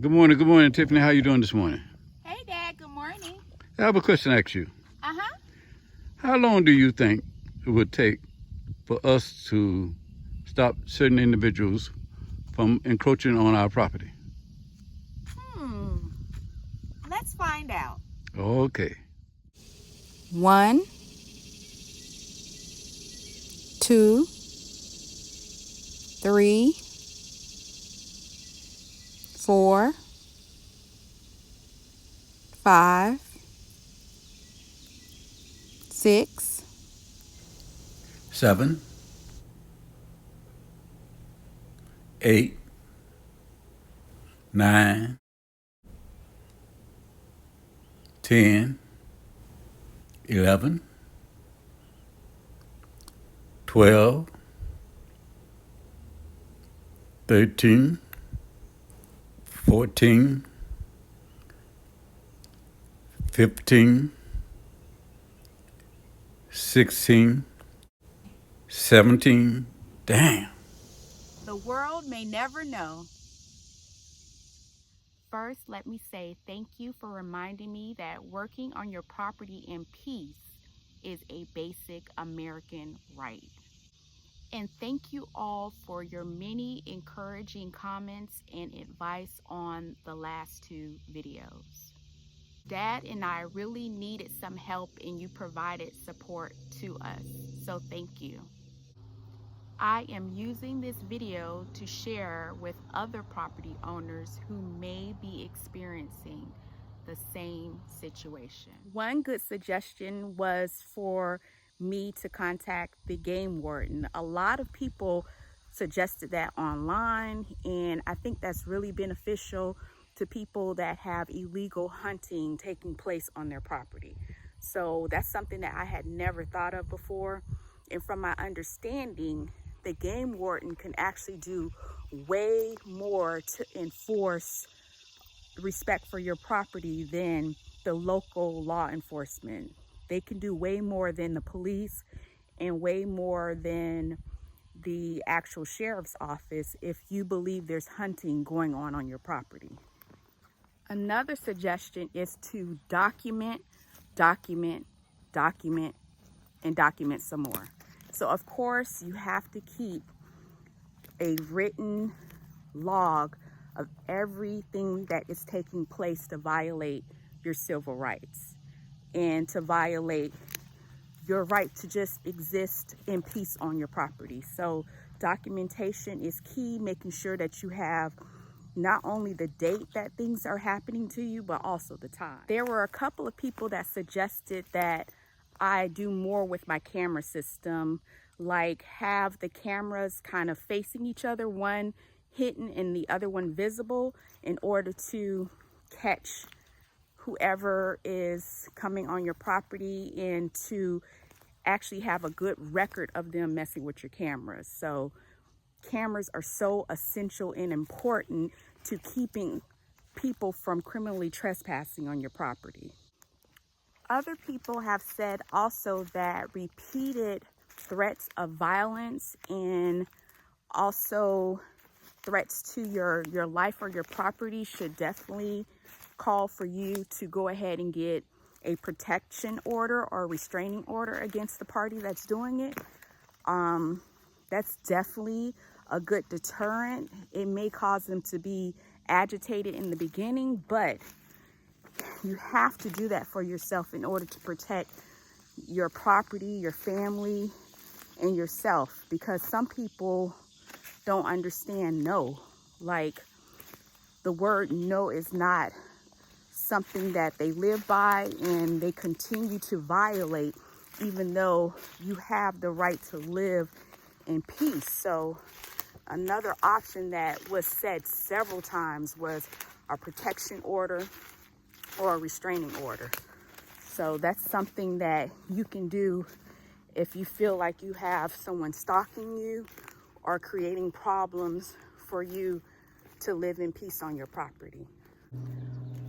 Good morning, Tiffany. How you doing this morning? Hey, Dad. Good morning. I have a question to ask you. Uh-huh. How long do you think it would take for us to stop certain individuals from encroaching on our property? Let's find out. Okay. 1, 2, 3, 4, 5, 6, 7, 8, 9, 10, 11, 12, 13, 14, 15, 16, 17. Damn. The world may never know. First, let me say thank you for reminding me that working on your property in peace is a basic American right. And thank you all for your many encouraging comments and advice on the last 2 videos. Dad and I really needed some help and you provided support to us, so thank you. I am using this video to share with other property owners who may be experiencing the same situation. One good suggestion was for me to contact the game warden. A lot of people suggested that online, and I think that's really beneficial to people that have illegal hunting taking place on their property. So that's something that I had never thought of before. And from my understanding, the game warden can actually do way more to enforce respect for your property than the local law enforcement. They can do way more than the police and way more than the actual sheriff's office if you believe there's hunting going on your property. Another suggestion is to document, and document some more. So of course you have to keep a written log of everything that is taking place to violate your civil rights and to violate your right to just exist in peace on your property. So documentation is key, making sure that you have not only the date that things are happening to you, but also the time. There were a couple of people that suggested that I do more with my camera system, like have the cameras kind of facing each other, one hidden and the other one visible, in order to catch whoever is coming on your property and to actually have a good record of them messing with your cameras. So cameras are so essential and important to keeping people from criminally trespassing on your property. Other people have said also that repeated threats of violence and also threats to your life or your property should definitely call for you to go ahead and get a protection order or restraining order against the party that's doing it. That's definitely a good deterrent. It may cause them to be agitated in the beginning, but you have to do that for yourself in order to protect your property, your family, and yourself, because some people don't understand no. Like, the word no is not something that they live by, and they continue to violate even though you have the right to live in peace. So another option that was said several times was a protection order or a restraining order. So that's something that you can do if you feel like you have someone stalking you or creating problems for you to live in peace on your property.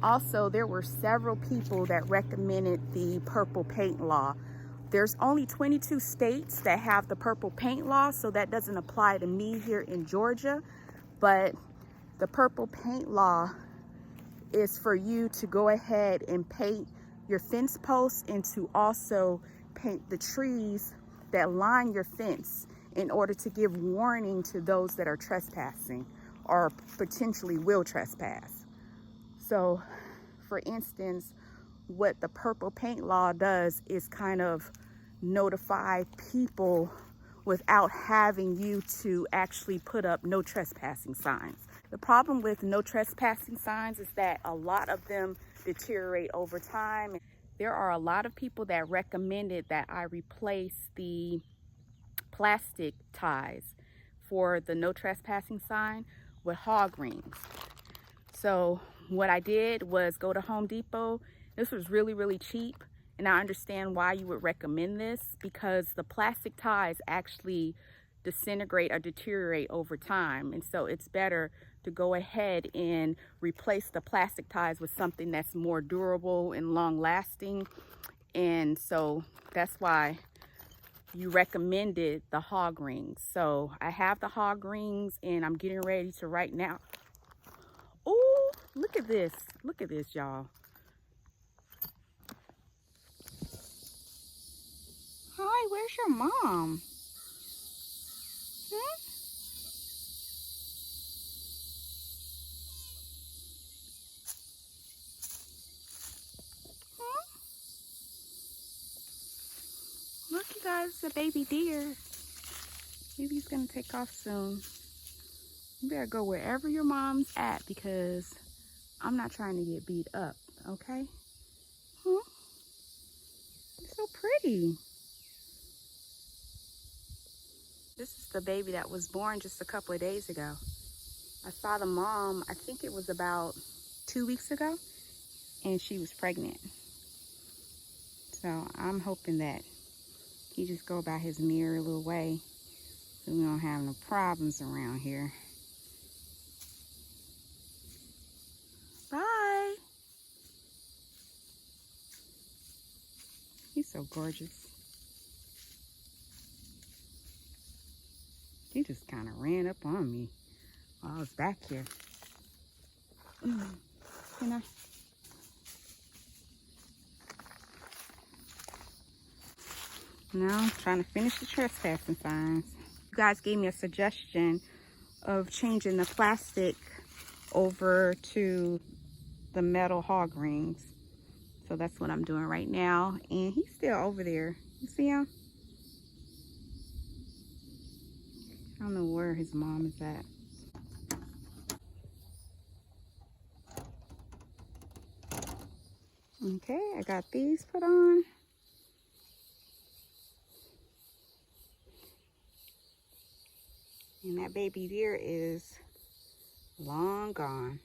Also, there were several people that recommended the purple paint law. There's only 22 states that have the purple paint law, so that doesn't apply to me here in Georgia. But the purple paint law is for you to go ahead and paint your fence posts and to also paint the trees that line your fence in order to give warning to those that are trespassing or potentially will trespass. So for instance, what the purple paint law does is kind of notify people without having you to actually put up no trespassing signs. The problem with no trespassing signs is that a lot of them deteriorate over time. There are a lot of people that recommended that I replace the plastic ties for the no trespassing sign with hog rings. So what I did was go to Home Depot. This was really cheap, and I understand why you would recommend this, because the plastic ties actually disintegrate or deteriorate over time, and so it's better to go ahead and replace the plastic ties with something that's more durable and long lasting. And so that's why you recommended the hog rings. So I have the hog rings and I'm getting ready to right now. Oh, look at this. Look at this, y'all. Hi, where's your mom? Hmm? Hmm? Look, you guys, it's a baby deer. Maybe he's gonna take off soon. You better go wherever your mom's at, because I'm not trying to get beat up, okay? Hmm? It's so pretty. This is the baby that was born just a couple of days ago. I saw the mom, I think it was about 2 weeks ago, and she was pregnant. So I'm hoping that he just go about his merry little way so we don't have no problems around here. Bye. He's so gorgeous. He just kind of ran up on me while I was back here. Can I? Now I'm trying to finish the trespassing signs. You guys gave me a suggestion of changing the plastic over to the metal hog rings. So that's what I'm doing right now. And he's still over there. You see him? I don't know where his mom is at. Okay, I got these put on. And that baby deer is long gone.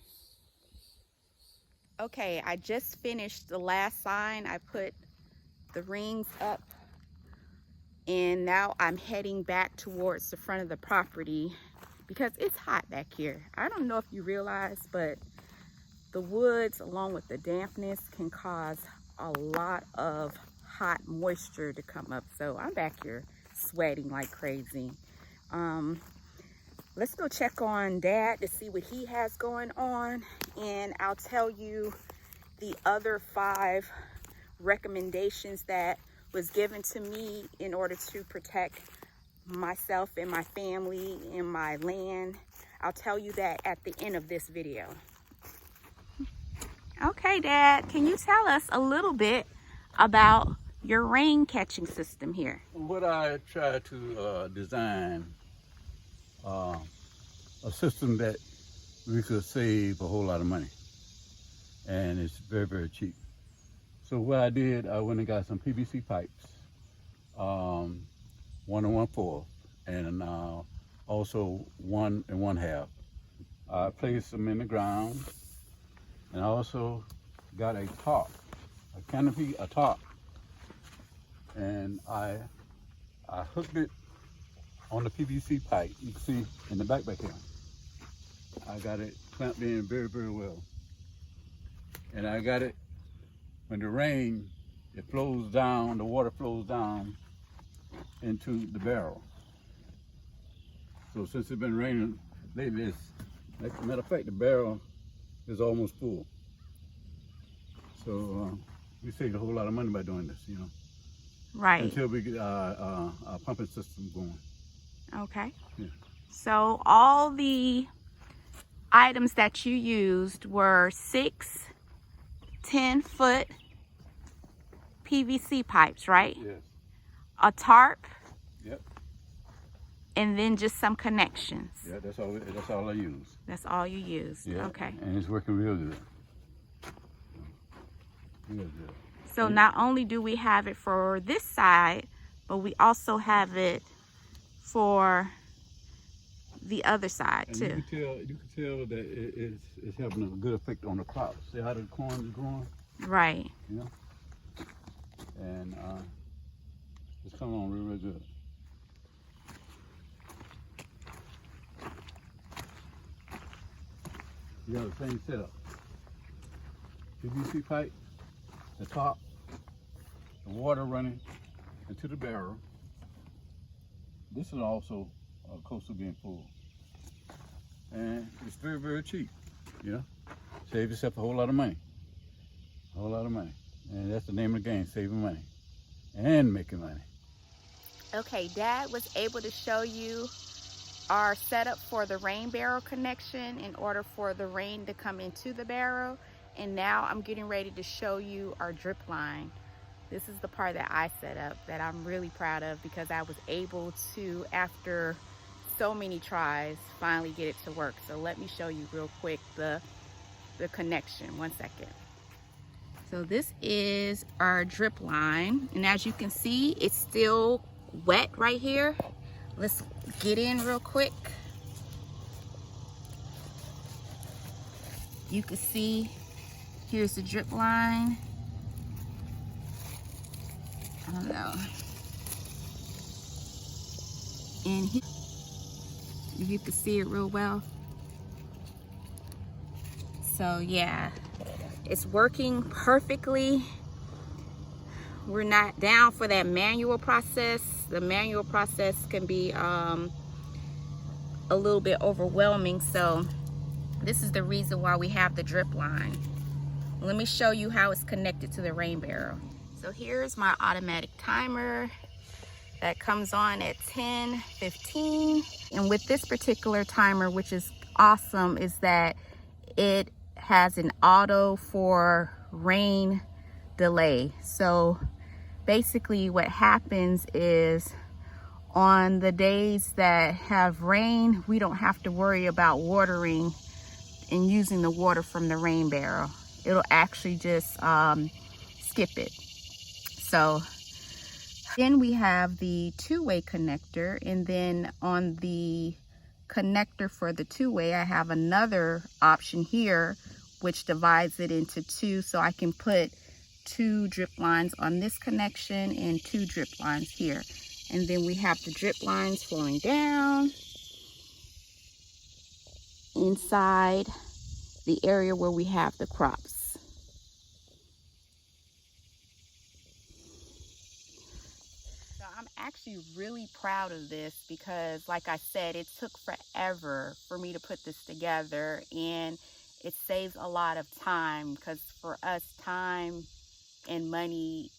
Okay, I just finished the last sign. I put the rings up, and now I'm heading back towards the front of the property because it's hot back here. I don't know if you realize, but the woods along with the dampness can cause a lot of hot moisture to come up. So I'm back here sweating like crazy. Let's go check on Dad to see what he has going on, and I'll tell you the other 5 recommendations that was given to me in order to protect myself and my family and my land. I'll tell you that at the end of this video. Okay, Dad, can you tell us a little bit about your rain catching system here? What I try to design a system that we could save a whole lot of money, and it's very cheap. So what I did, I went and got some PVC pipes, 1 1/4, and also 1 1/2. I placed them in the ground, and I also got a tarp, a canopy, a tarp, and I hooked it on the PVC pipe. You can see in the back here. I got it clamped in very well. And I got it, when the rain, it flows down, the water flows down into the barrel. So since it's been raining lately, as a matter of fact, the barrel is almost full. So we saved a whole lot of money by doing this, you know. Right. Until we get our pumping system going. Okay. Yeah. So all the items that you used were 6 10-foot PVC pipes, right? Yes. A tarp. Yep. And then just some connections. Yeah, that's all I use. That's all you used. Yeah. Okay. And it's working real good. Real good. So not only do we have it for this side, but we also have it for the other side and too. You can tell that it's having a good effect on the crops. See how the corn is growing? Right. You know? And it's coming on real good. You got the same setup. PVC pipe, the top, the water running into the barrel. This is also close to being full. And it's very, very cheap, you know? Save yourself a whole lot of money. A whole lot of money. And that's the name of the game, saving money and making money. Okay, Dad was able to show you our setup for the rain barrel connection in order for the rain to come into the barrel. And now I'm getting ready to show you our drip line. This is the part that I set up that I'm really proud of because I was able to, after so many tries, finally get it to work. So let me show you real quick the connection. 1 second. So this is our drip line. And as you can see, it's still wet right here. Let's get in real quick. You can see here's the drip line. I don't know. And here, if you can see it real well. So yeah, it's working perfectly. We're not down for that manual process. The manual process can be a little bit overwhelming. So this is the reason why we have the drip line. Let me show you how it's connected to the rain barrel. So here's my automatic timer that comes on at 10:15. And with this particular timer, which is awesome, is that it has an auto for rain delay. So basically what happens is on the days that have rain, we don't have to worry about watering and using the water from the rain barrel. It'll actually just skip it. So then we have the two-way connector, and then on the connector for the two-way, I have another option here which divides it into two, so I can put 2 drip lines on this connection and 2 drip lines here. And then we have the drip lines flowing down inside the area where we have the crops. So I'm actually really proud of this because, like I said, it took forever for me to put this together, and it saves a lot of time because for us, time and money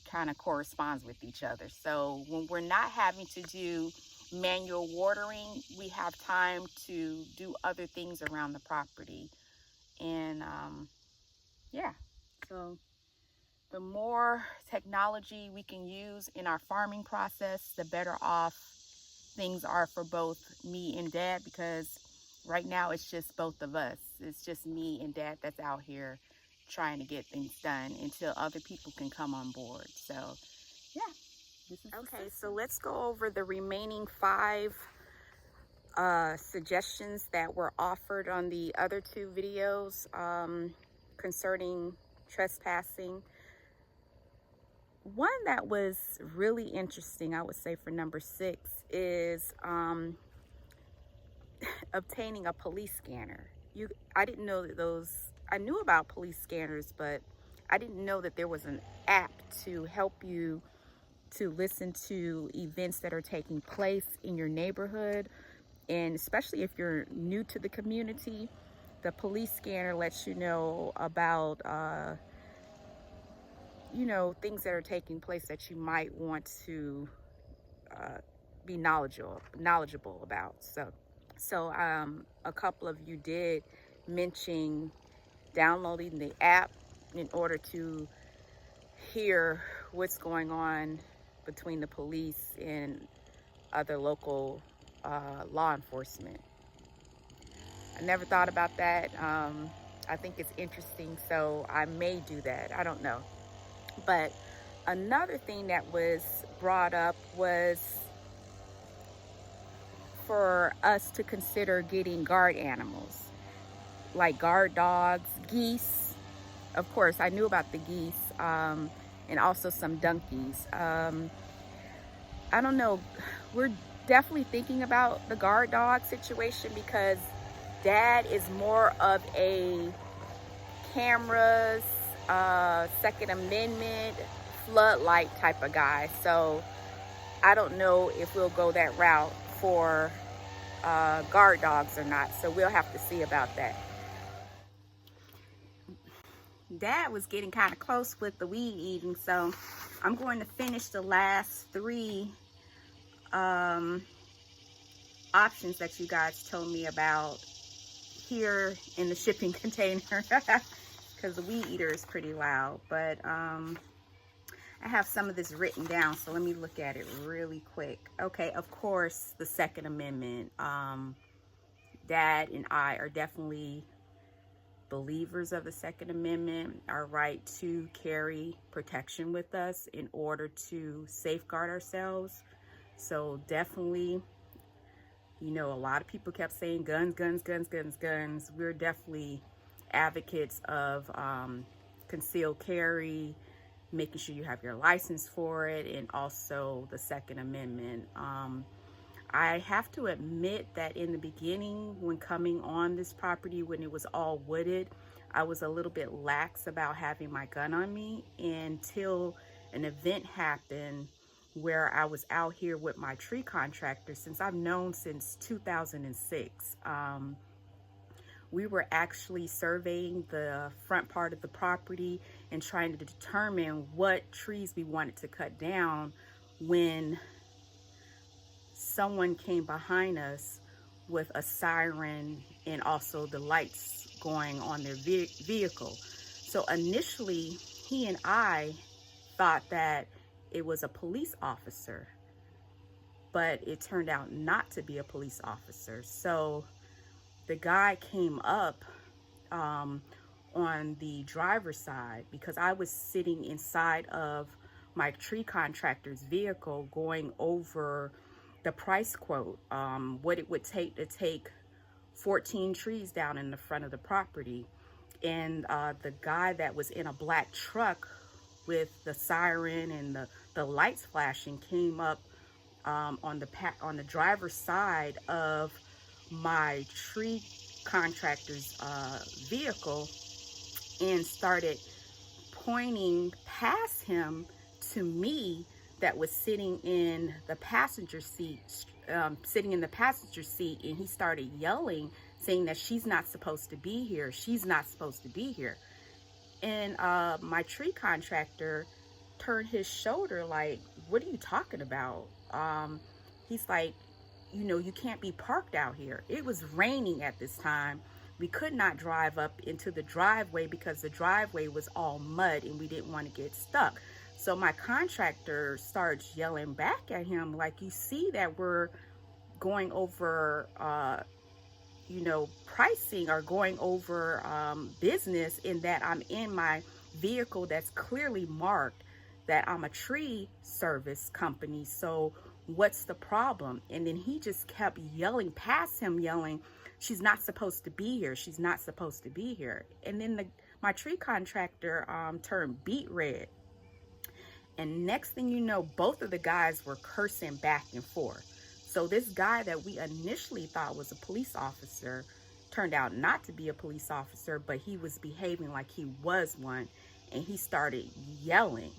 kind of corresponds with each other. So when we're not having to do manual watering, we have time to do other things around the property. And yeah, so the more technology we can use in our farming process, the better off things are for both me and Dad, because right now it's just both of us. It's just me and Dad that's out here trying to get things done until other people can come on board. So yeah, this is okay. So let's go over the remaining 5 suggestions that were offered on the other 2 videos concerning trespassing. One that was really interesting, I would say, for number 6 is obtaining a police scanner. I didn't know that I knew about police scanners, but I didn't know that there was an app to help you to listen to events that are taking place in your neighborhood. And especially if you're new to the community, the police scanner lets you know about you know, things that are taking place that you might want to be knowledgeable about. So a couple of you did mention downloading the app in order to hear what's going on between the police and other local law enforcement. I never thought about that. I think it's interesting, so I may do that. I don't know. But another thing that was brought up was for us to consider getting guard animals, like guard dogs, geese. Of course, I knew about the geese, and also some donkeys. I don't know. We're definitely thinking about the guard dog situation because Dad is more of a cameras, Second Amendment, floodlight type of guy. So I don't know if we'll go that route for guard dogs or not. So we'll have to see about that. Dad was getting kind of close with the weed eating, so I'm going to finish the last three options that you guys told me about here in the shipping container because the weed eater is pretty loud. But I have some of this written down, so let me look at it really quick. Okay, of course, the Second Amendment. Dad and I are definitely believers of the Second Amendment, our right to carry protection with us in order to safeguard ourselves. So definitely, you know, a lot of people kept saying guns, guns, guns, guns, guns. We're definitely advocates of concealed carry, making sure you have your license for it, and also the Second Amendment. I have to admit that in the beginning, when coming on this property, when it was all wooded, I was a little bit lax about having my gun on me until an event happened where I was out here with my tree contractor since I've known since 2006. We were actually surveying the front part of the property and trying to determine what trees we wanted to cut down when someone came behind us with a siren and also the lights going on their vehicle. So initially, he and I thought that it was a police officer, but it turned out not to be a police officer. So the guy came up on the driver's side because I was sitting inside of my tree contractor's vehicle going over the price quote, what it would take to take 14 trees down in the front of the property. And the guy that was in a black truck with the siren and the lights flashing came up on the driver's side of my tree contractor's vehicle and started pointing past him to me that was sitting in the passenger seat, and he started yelling, saying that she's not supposed to be here. She's not supposed to be here. And my tree contractor turned his shoulder like, what are you talking about? He's like, you know, you can't be parked out here. It was raining at this time. We could not drive up into the driveway because the driveway was all mud and we didn't want to get stuck. So my contractor starts yelling back at him, like, you see that we're going over, you know, pricing or going over business, in that I'm in my vehicle that's clearly marked that I'm a tree service company. So what's the problem? And then he just kept yelling past him, yelling, she's not supposed to be here. She's not supposed to be here. And then my tree contractor turned beet red. And next thing you know, both of the guys were cursing back and forth. So this guy that we initially thought was a police officer turned out not to be a police officer, but he was behaving like he was one. And he started yelling.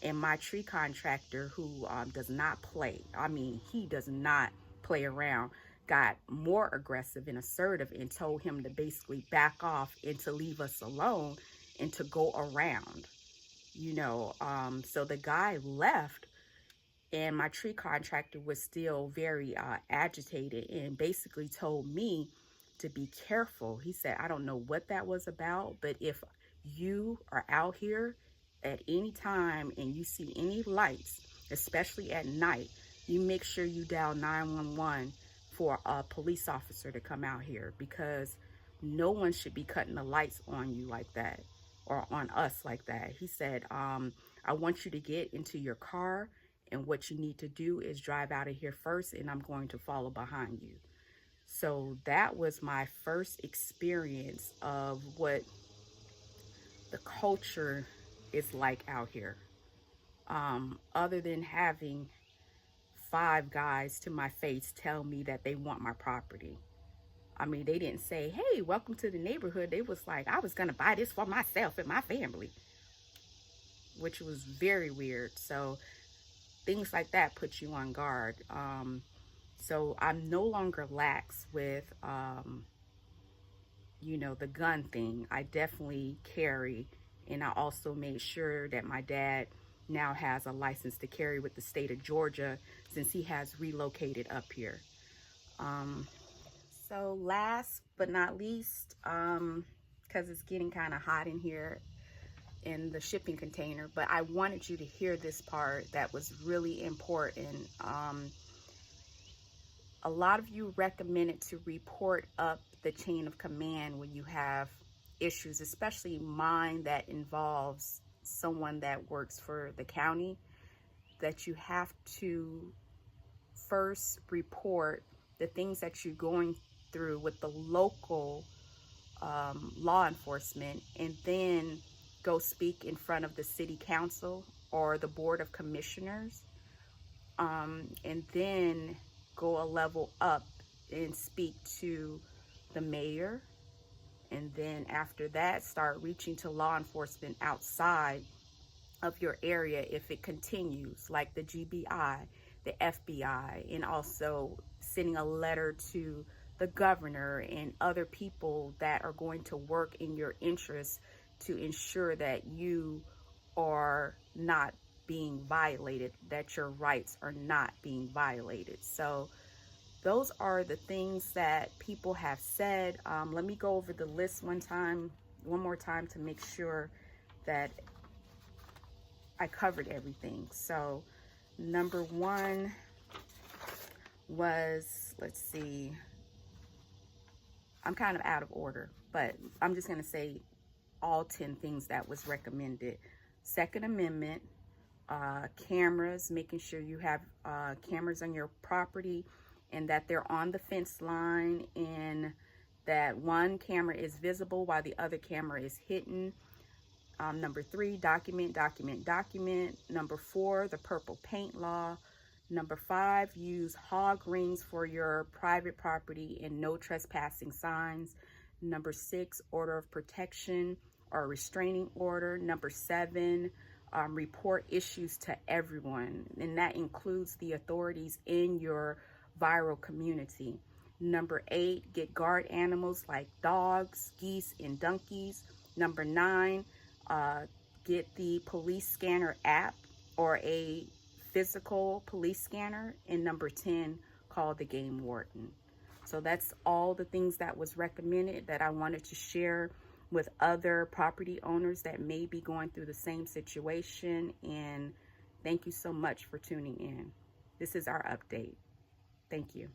And my tree contractor, who does not play, I mean, he does not play around, got more aggressive and assertive and told him to basically back off and to leave us alone and to go around. So the guy left, and my tree contractor was still very agitated and basically told me to be careful. He said, I don't know what that was about, but if you are out here at any time and you see any lights, especially at night, you make sure you dial 911 for a police officer to come out here, because no one should be cutting the lights on you like that, or on us like that. He said, I want you to get into your car, and what you need to do is drive out of here first, and I'm going to follow behind you. So that was my first experience of what the culture is like out here. Other than having 5 guys to my face tell me that they want my property. I mean, they didn't say, hey, welcome to the neighborhood. They was like, I was going to buy this for myself and my family, which was very weird. So things like that put you on guard. So I'm no longer lax with, the gun thing. I definitely carry, and I also made sure that my dad now has a license to carry with the state of Georgia, since he has relocated up here. So last but not least, because it's getting kind of hot in here in the shipping container, but I wanted you to hear this part that was really important. A lot of you recommended to report up the chain of command when you have issues, especially mine that involves someone that works for the county, that you have to first report the things that you're going through with the local law enforcement, and then go speak in front of the city council or the board of commissioners, and then go a level up and speak to the mayor, and then after that start reaching to law enforcement outside of your area if it continues, like the GBI, the FBI, and also sending a letter to the governor and other people that are going to work in your interest to ensure that you are not being violated, that your rights are not being violated. So those are the things that people have said. Let me go over the list one more time to make sure that I covered everything. So number 1 was, let's see, I'm kind of out of order, but I'm just going to say all 10 things that was recommended. Second Amendment, cameras, making sure you have cameras on your property and that they're on the fence line, and that one camera is visible while the other camera is hidden. Number 3, document. Number 4, the purple paint law. Number 5, use hog rings for your private property and no trespassing signs. Number 6, order of protection or restraining order. Number 7, report issues to everyone, and that includes the authorities in your viral community. Number 8, get guard animals like dogs, geese, and donkeys. Number 9, get the police scanner app or a physical police scanner. And number 10, call the game warden. So that's all the things that was recommended that I wanted to share with other property owners that may be going through the same situation. And thank you so much for tuning in. This is our update. Thank you.